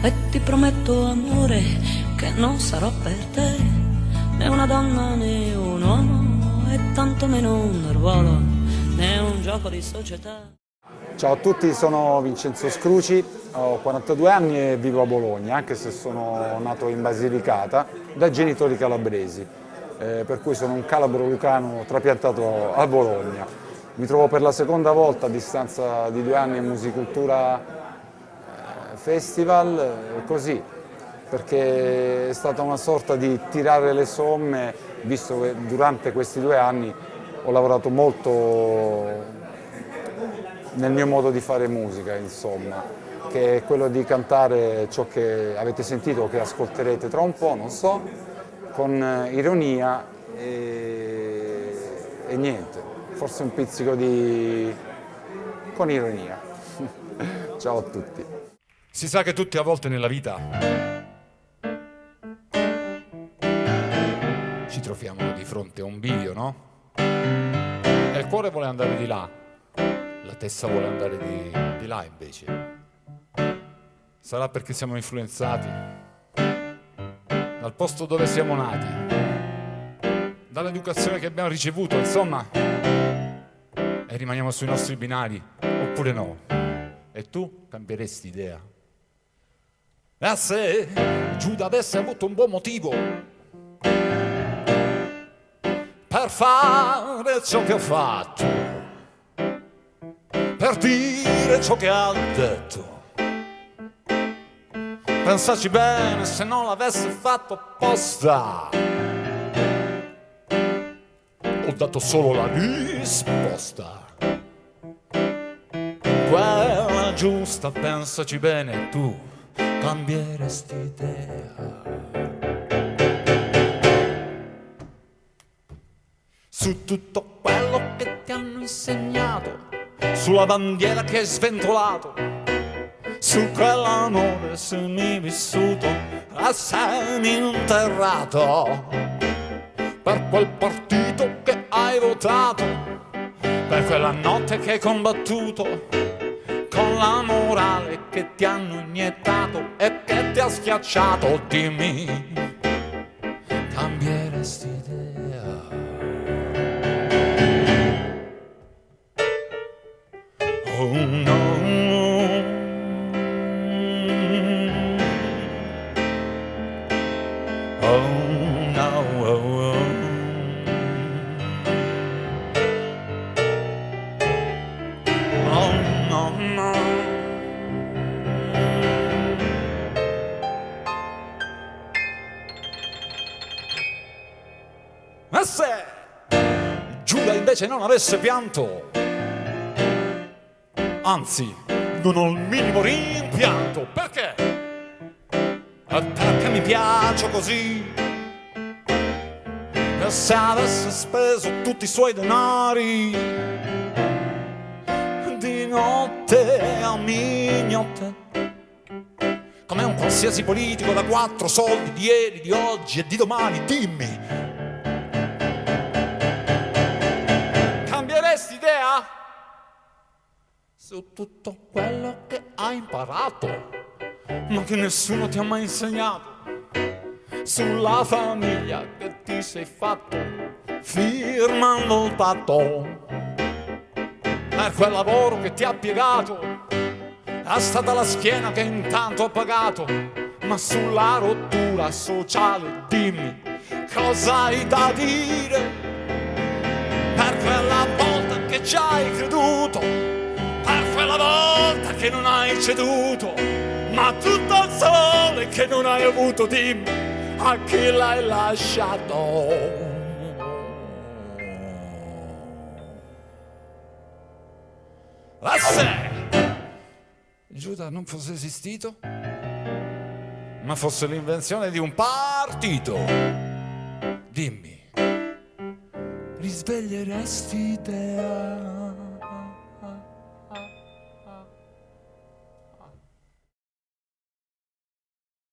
e ti prometto amore che non sarò per te né una donna né un uomo e tantomeno un ruolo né un gioco di società. Ciao a tutti, sono Vincenzo Scruci, ho 42 anni e vivo a Bologna, anche se sono nato in Basilicata, da genitori calabresi, per cui sono un calabro lucano trapiantato a Bologna. Mi trovo per la seconda volta a distanza di 2 anni in Musicultura Festival, così, perché è stata una sorta di tirare le somme, visto che durante questi 2 anni ho lavorato molto nel mio modo di fare musica, insomma, che è quello di cantare ciò che avete sentito o che ascolterete tra un po', non so, con ironia e niente, forse un pizzico con ironia. Ciao a tutti. Si sa che tutte a volte nella vita ci troviamo di fronte a un bivio, no? E il cuore vuole andare di là, la testa vuole andare di là invece. Sarà perché siamo influenzati dal posto dove siamo nati, dall'educazione che abbiamo ricevuto, insomma, e rimaniamo sui nostri binari, oppure no? E tu cambieresti idea? E se Giuda avesse avuto un buon motivo per fare ciò che ha fatto, per dire ciò che ha detto, pensaci bene, se non l'avesse fatto apposta. Ho dato solo la risposta, quella giusta, pensaci bene, tu cambieresti idea. Su tutto quello che ti hanno insegnato, sulla bandiera che hai sventolato, su quell'amore semivissuto e seminterrato, per quel partito che hai votato, per quella notte che hai combattuto, con la morale che ti hanno iniettato e che ti ha schiacciato. Dimmi, cambieresti idea? Oh no. Oh no. Oh, oh. Oh no, no. Ma se Giuda invece non avesse pianto, anzi, non ho il minimo rimpianto. Perché? Perché mi piaccio così. E se avesse speso tutti i suoi denari di notte a mignotte, come un qualsiasi politico da 4 soldi di ieri, di oggi e di domani, dimmi, cambieresti idea? Su tutto quello che hai imparato, ma che nessuno ti ha mai insegnato, sulla famiglia che ti sei fatto firmando il patto, per quel lavoro che ti ha piegato, è stata la schiena che intanto ha pagato, ma sulla rottura sociale dimmi, cosa hai da dire, per quella volta che ci hai creduto, per quella volta che non hai ceduto, ma tutto il sole che non hai avuto, dimmi, a chi l'hai lasciato? Ma se Giuda non fosse esistito, ma fosse l'invenzione di un partito, dimmi, risveglieresti idea?